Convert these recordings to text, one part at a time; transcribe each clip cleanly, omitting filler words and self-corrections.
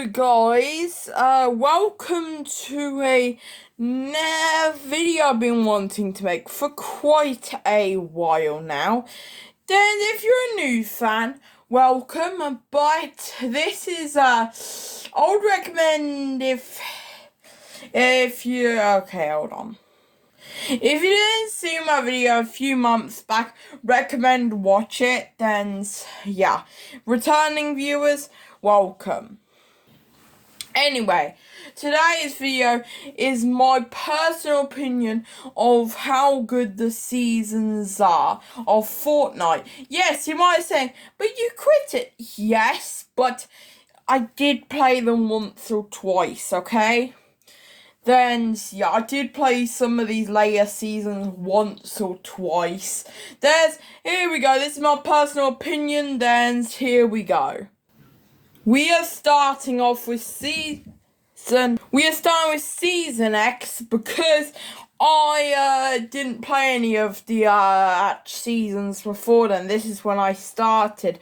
Hello guys, welcome to a video I've been wanting to make for quite a while now. Then if you're a new fan, welcome, but this is, I would recommend if you, okay, hold on. If you didn't see my video a few months back, recommend watch it, then yeah. Returning viewers, welcome. Anyway, today's video is my personal opinion of how good the seasons are of Fortnite. Yes, you might say, but you quit it. Yes, but I did play them once or twice, okay? Then, yeah, I did play some of these later seasons once or twice. Here we go, this is my personal opinion, then here we go. We are starting off with Season X because I didn't play any of the seasons before then. This is when I started.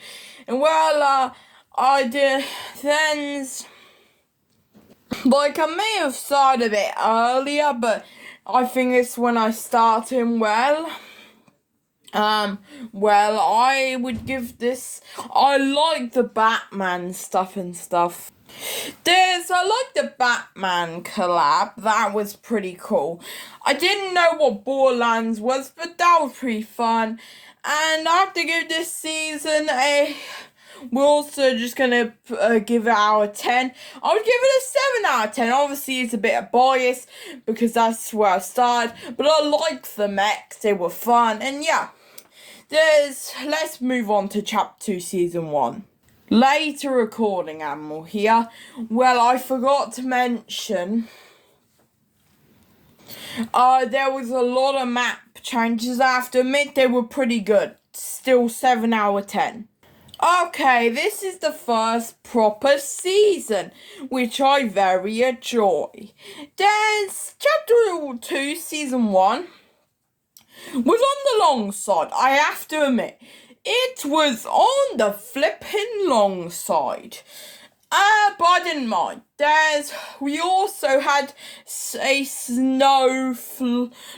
And well, I did then... Like, I may have started a bit earlier, but I think it's when I started, well, I would give this, I like the Batman stuff. I like the Batman collab, that was pretty cool. I didn't know what Borderlands was, but that was pretty fun. And I have to give this season we're also just gonna give it out of 10. I would give it a 7 out of 10. Obviously, it's a bit of bias because that's where I started. But I liked the mechs, they were fun. And yeah, let's move on to Chapter 2, Season 1. Later recording animal here. Well, I forgot to mention there was a lot of map changes. I have to admit they were pretty good. Still 7 out of 10. Okay, this is the first proper season, which I very enjoy. There's Chapter 2, Season 1, was on the long side, I have to admit. It was on the flipping long side. But I didn't mind. We also had a snow,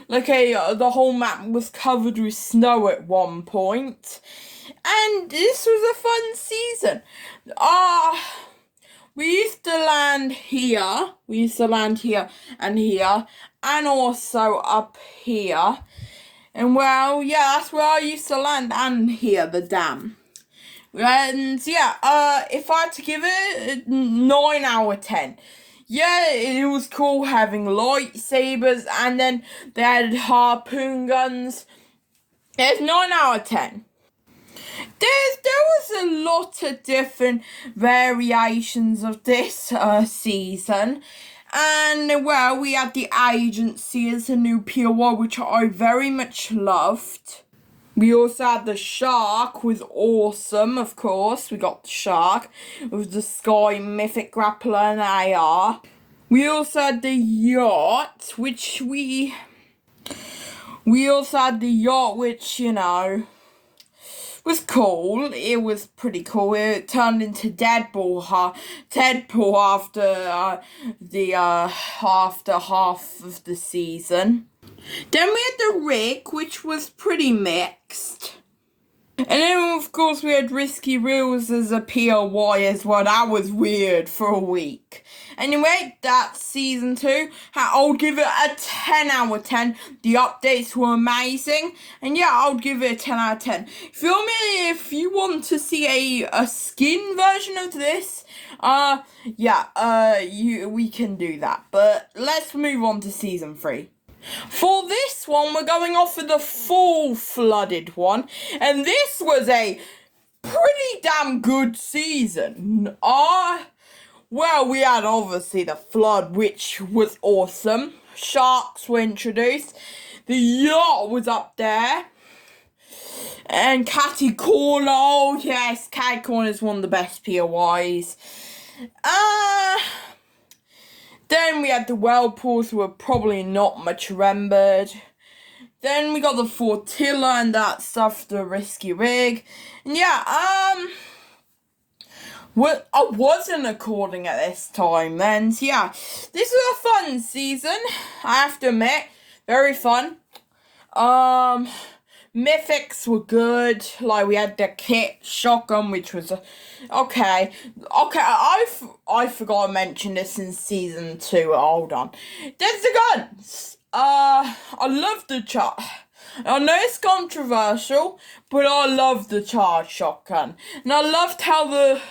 the whole map was covered with snow at one point. And this was a fun season. We used to land here. And here. And also up here. And well, yeah, that's where I used to land. And here, the dam. And yeah, if I had to give it 9 out of 10. Yeah, it was cool having lightsabers. And then they had harpoon guns. It's 9 out of 10. There was a lot of different variations of this season. And, well, we had the agency as a new POI, which I very much loved. We also had the shark, was awesome, of course. We got the shark with the Sky Mythic Grappler and AR. We also had the yacht, which we also had the yacht, which, you know, was cool. It was pretty cool. It turned into Deadpool after half of the season. Then we had the rig, which was pretty mixed. And then, of course, we had Risky Reels as a POY as well. That was weird for a week. Anyway, that's Season 2. I'll give it a 10 out of 10. The updates were amazing. And yeah, I'll give it a 10 out of 10. If you want to see a skin version of this, we can do that. But let's move on to Season 3. For this one, we're going off with the full flooded one, and this was a pretty damn good season. Well, we had obviously the flood, which was awesome. Sharks were introduced. The yacht was up there. And Catty Corner, oh yes, Catty Corner is one of the best POIs. Then we had the whirlpools, who were probably not much remembered. Then we got the Fortilla and that stuff, the risky rig. And yeah, Well, I wasn't recording at this time then, so yeah. This was a fun season, I have to admit. Very fun. Mythics were good. Like, we had the kit shotgun, which was okay. I forgot to mention this in season 2. Hold on. There's the guns. I love the I know it's controversial, but I love the charge shotgun. And I loved how the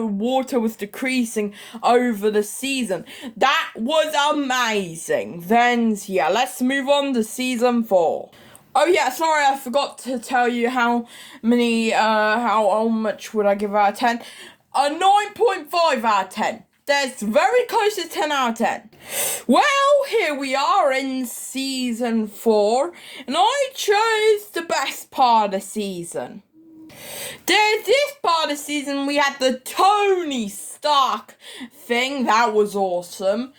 water was decreasing over the season. That was amazing. Then, yeah, let's move on to season 4. Oh yeah, sorry, I forgot to tell you how much would I give out of 10? A 9.5 out of 10. That's very close to 10 out of 10. Well, here we are in season 4, and I chose the best part of the season. There's this part of the season we had the Tony Stark thing. That was awesome,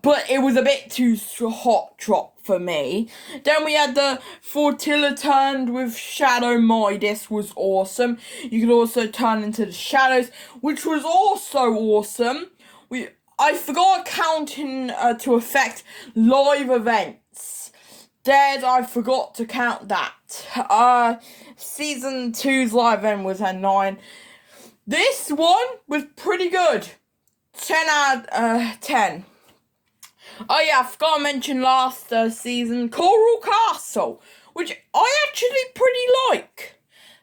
but it was a bit too hot drop for me. Then we had the Fortilla turned with Shadow Midas, was awesome. You could also turn into the shadows, which was also awesome. I forgot counting to affect live events. I forgot to count that. Season 2's live event was at 9. This one was pretty good. 10 out of 10. Oh yeah, I forgot to mention last season, Coral Castle, which I actually pretty like.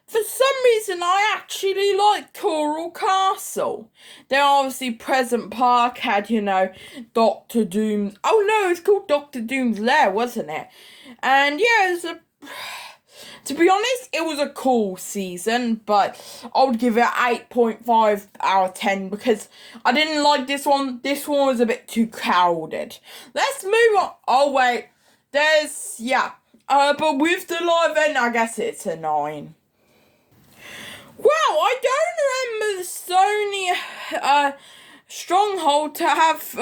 For some reason, I actually like Coral Castle. Then obviously Present Park had, Doctor Doom's... Oh no, it's called Doctor Doom's Lair, wasn't it? And yeah, to be honest, it was a cool season, but I would give it 8.5 out of 10 because I didn't like this one. This one was a bit too crowded. Let's move on. Oh wait, but with the live event, I guess it's a 9. Well, I don't remember the Sony Stronghold to have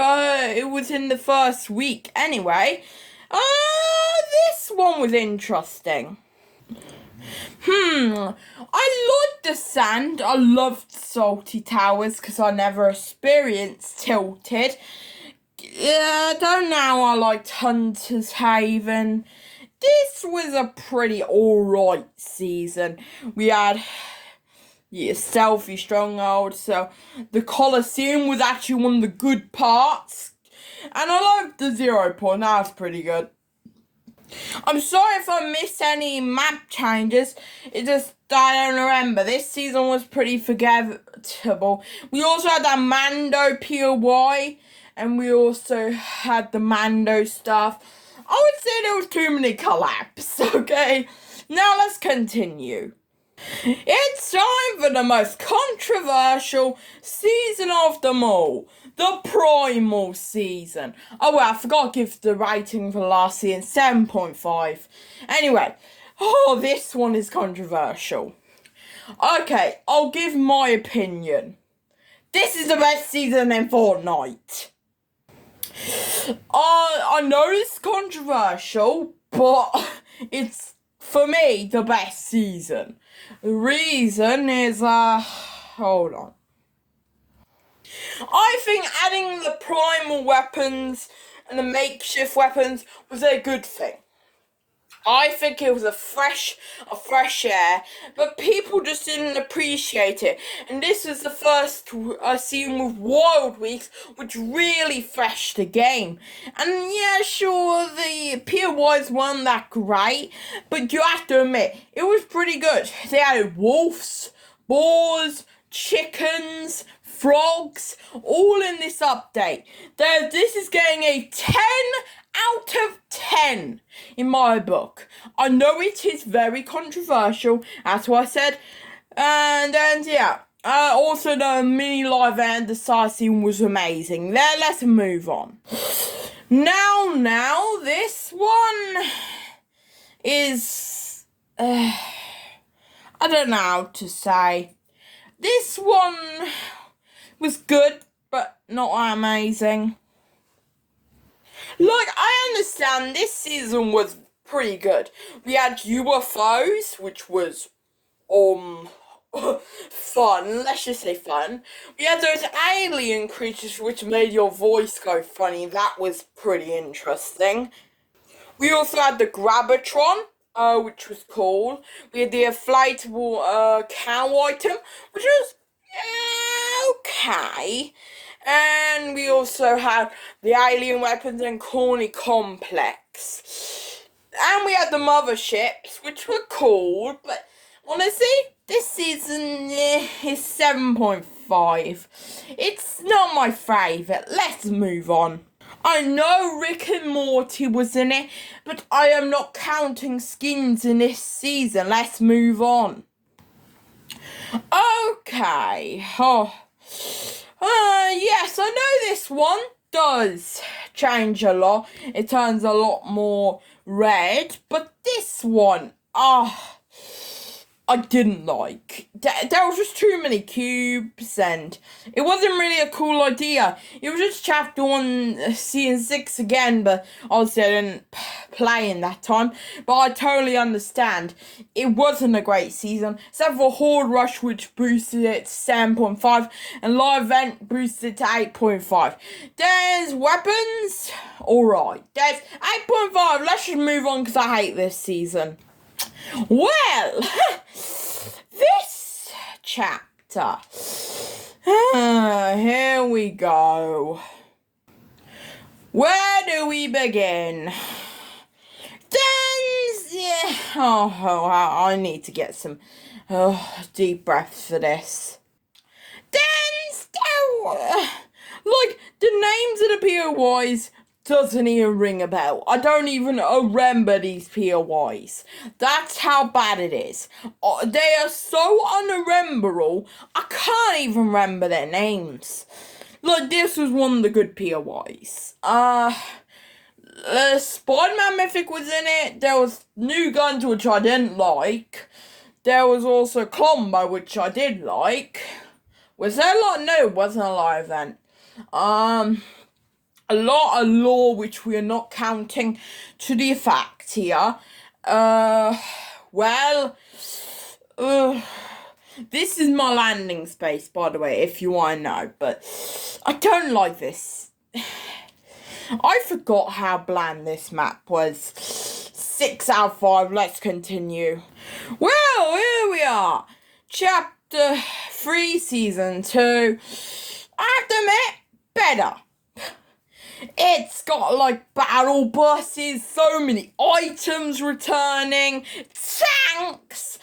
it was in the first week anyway. This one was interesting. I liked the sand. I loved Salty Towers because I never experienced Tilted. I don't know, I liked Hunter's Haven. This was a pretty alright season. We had Stealthy Stronghold, so the Colosseum was actually one of the good parts. And I liked the 0 point, that was pretty good. I'm sorry if I missed any map changes, it just, I don't remember. This season was pretty forgettable. We also had that Mando POY, and we also had the Mando stuff. I would say there was too many collabs, okay? Now let's continue. It's time for the most controversial season of them all. The Primal season. Oh well, I forgot to give the rating for last season, 7.5. Anyway, this one is controversial. Okay, I'll give my opinion. This is the best season in Fortnite. I know it's controversial, but it's, for me, the best season. The reason is, hold on. I think adding the primal weapons and the makeshift weapons was a good thing. I think it was a fresh air, but people just didn't appreciate it. And this was the first season with Wild Weeks, which really freshed the game. And yeah, sure, the POIs weren't that great, but you have to admit, it was pretty good. They had wolves, boars, chickens, frogs, all in this update. This is getting a 10 out of 10 in my book. I know it is very controversial, that's what I said. And yeah, also the mini live and the side scene was amazing. Let's move on. Now, this one is, I don't know how to say. This one was good, but not amazing. Like, I understand this season was pretty good. We had UFOs, which was, fun. Let's just say fun. We had those alien creatures which made your voice go funny. That was pretty interesting. We also had the Grabatron, which was cool. We had the inflatable cow item, which was okay. And we also had the alien weapons and corny complex. And we had the motherships, which were cool, but honestly, this season is 7.5. It's not my favourite. Let's move on. I know Rick and Morty was in it, but I am not counting skins in this season. Let's move on. Okay. Yes, I know this one does change a lot. It turns a lot more red, but this one, I didn't like. There was just too many cubes, and it wasn't really a cool idea. It was just chapter 1, season 6 again, but obviously I didn't play in that time. But I totally understand. It wasn't a great season, except for Horde Rush, which boosted it to 7.5, and Live Event boosted it to 8.5. There's weapons, alright. There's 8.5. Let's just move on, because I hate this season. Well, this chapter, here we go. Where do we begin? I need to get some deep breaths for this. Like, the names of the POIs doesn't even ring a bell. I don't even remember these POIs. That's how bad it is. They are so unrememberable, I can't even remember their names. Like, this was one of the good POIs. Spider-Man Mythic was in it. There was new guns, which I didn't like. There was also Colombo, which I did like. Was there a lot? No, it wasn't a live event. A lot of lore, which we are not counting to the fact here. This is my landing space, by the way, if you want to know, but I don't like this. I forgot how bland this map was. 6 out of 5, let's continue. Well, here we are. Chapter 3, Season 2. I have to admit, better. It's got, like, battle buses, so many items returning, tanks,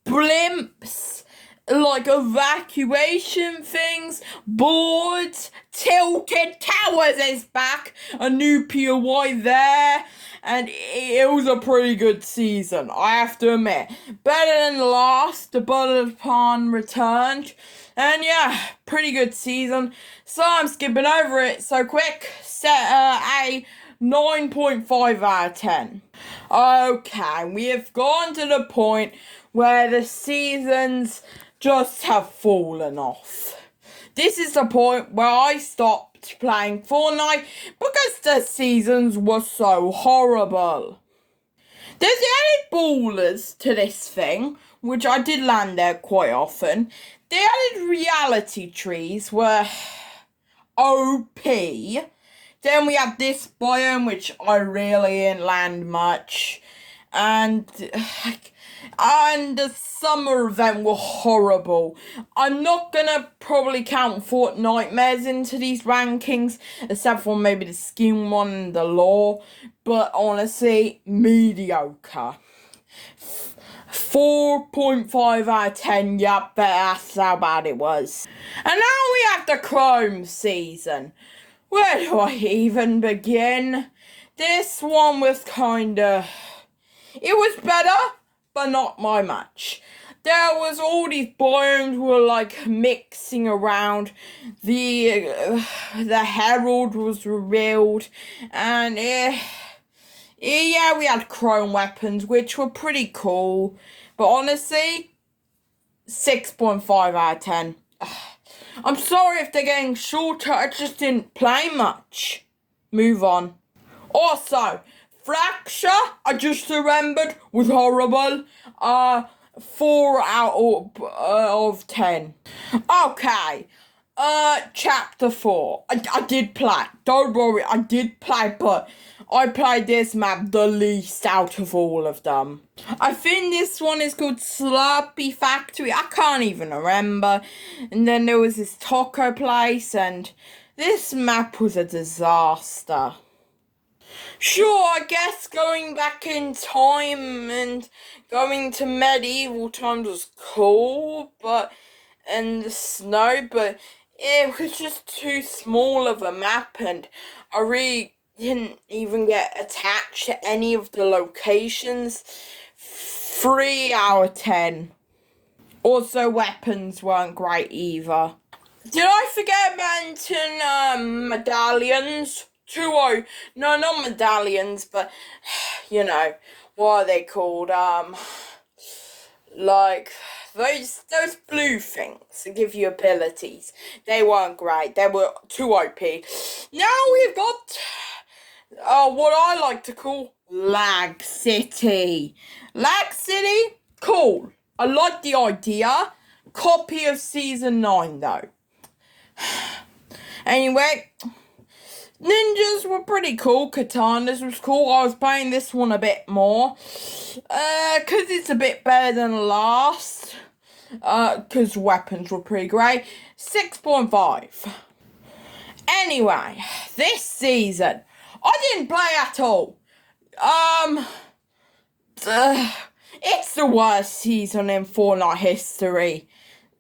blimps, like, evacuation things, boards, tilted towers is back, a new POI there, and it was a pretty good season, I have to admit. Better than the last, the Bullet Pond returned, and yeah, pretty good season, so I'm skipping over it so quick. Set a 9.5 out of 10. Okay, we have gone to the point where the seasons just have fallen off. This is the point where I stopped playing Fortnite because the seasons were so horrible. There's added ballers to this thing, which I did land there quite often. The added reality trees were OP. Then we have this biome, which I really didn't land much. And the summer event were horrible. I'm not gonna probably count Fort Nightmares into these rankings, except for maybe the skin one and the lore. But honestly, mediocre. 4.5 out of 10, yep, that's how bad it was. And now we have the Chrome season. Where do I even begin? This one was kinda... It was better, but not by much. There was all these biomes were like mixing around. The Herald was revealed, and yeah, we had chrome weapons, which were pretty cool. But honestly, 6.5 out of 10. I'm sorry if they're getting shorter, I just didn't play much. Move on. Also, Fracture, I just remembered, was horrible. 4 out of 10. Okay. Chapter 4. I did play. Don't worry, I did play, but I played this map the least out of all of them. I think this one is called Slurpee Factory. I can't even remember. And then there was this taco place, and this map was a disaster. Sure, I guess going back in time and going to medieval times was cool, and the snow, but it was just too small of a map, and I really didn't even get attached to any of the locations. 3 out of 10. Also, weapons weren't great either. Did I forget mention medallions? No, not medallions, but what are they called? Like those blue things that give you abilities. They weren't great. They were too OP. Now we've got what I like to call Lag City. Lag City, cool. I like the idea. Copy of Season 9 though. Anyway, ninjas were pretty cool. Katanas was cool. I was playing this one a bit more. Because it's a bit better than the last. Because weapons were pretty great. 6.5. Anyway, this season, I didn't play at all. It's the worst season in Fortnite history.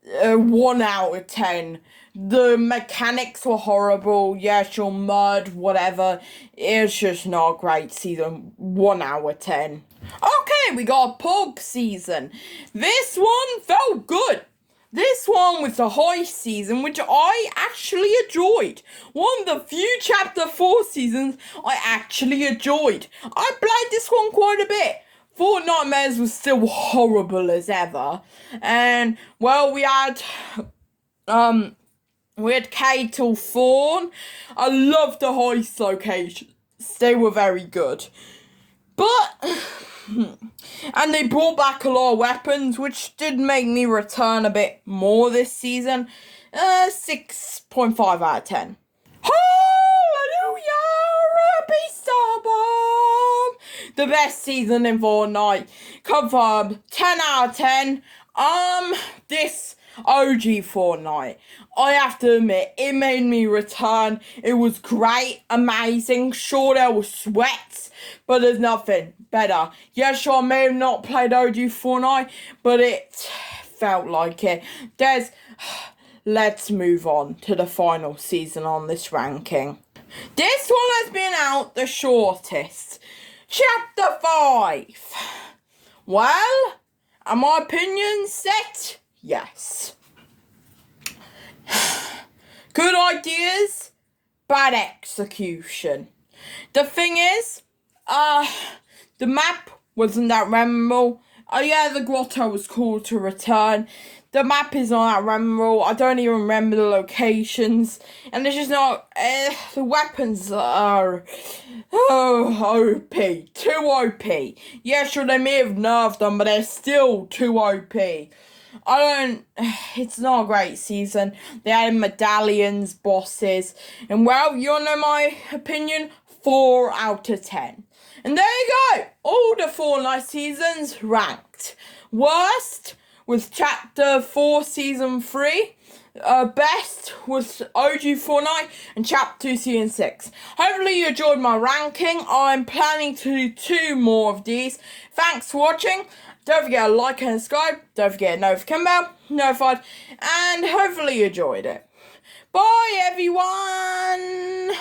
1 out of 10. The mechanics were horrible. Yes, you're mud, whatever. It's just not a great season. 1 out of 10. Okay, we got a Pog season. This one felt good. This one was the heist season, which I actually enjoyed. One of the few Chapter 4 seasons I actually enjoyed. I played this one quite a bit. Fortnite was still horrible as ever. And, well, we had K till Thorn. I loved the heist locations. They were very good. But, and they brought back a lot of weapons, which did make me return a bit more this season. 6.5 out of 10. Hallelujah! Peace bomb. The best season in Fortnite. Confirmed. 10 out of 10. This OG Fortnite, I have to admit, it made me return. It was great, amazing. Sure, there was sweats, but there's nothing better. Yeah, sure, I may have not played OG Fortnite, but it felt like it. Let's move on to the final season on this ranking. This one has been out the shortest. Chapter 5. Well, are my opinions set? Yes. Good ideas, bad execution. The thing is, the map wasn't that memorable. Oh yeah, the grotto was cool to return. The map is not that memorable. I don't even remember the locations. And it's just not... the weapons are... OP. Too OP. Yeah, sure, they may have nerfed them, but they're still too OP. It's not a great season. They had medallions, bosses. And, well, you know my opinion? 4 out of 10. And there you go. All the Fortnite seasons ranked. Worst was Chapter 4 Season 3. Best was OG Fortnite and Chapter 2 Season 6. Hopefully you enjoyed my ranking. I'm planning to do 2 more of these. Thanks for watching. Don't forget to like and subscribe. Don't forget to notification bell, notified. And hopefully you enjoyed it. Bye everyone.